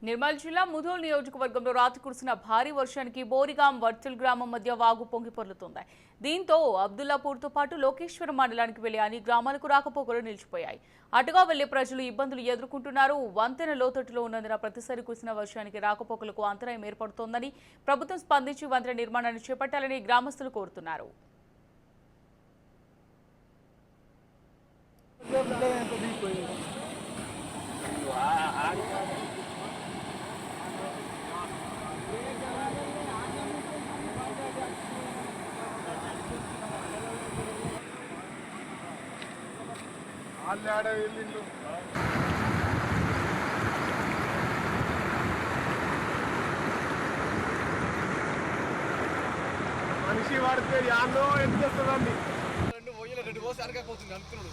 నిర్మల్ జిల్లా ముధోల్ నియోజకవర్గంలో రాత్రి కురిసిన భారీ వర్షానికి బోరిగాం వర్తుల్ గ్రామం మధ్య వాగు పొంగి పొర్లుతోంది. దీంతో అబ్దుల్లాపూర్తో పాటు లోకేశ్వరం మండలానికి వెళ్లే అన్ని గ్రామాలకు రాకపోకలు నిలిచిపోయాయి. అటుగా వెళ్లే ప్రజలు ఇబ్బందులు ఎదుర్కొంటున్నారు. వంతెన లోతట్టులో ఉన్నందున ప్రతిసారి కురిసిన వర్షానికి రాకపోకలకు అంతరాయం ఏర్పడుతోందని ప్రభుత్వం స్పందించి వంతెన నిర్మాణాన్ని చేపట్టాలని గ్రామస్తులు కోరుతున్నారు. మనిషి వాడితే యాన్నో ఎంత చేస్తుందండి. రెండు పోసి అరకపోతుంది అనుకున్నాడు.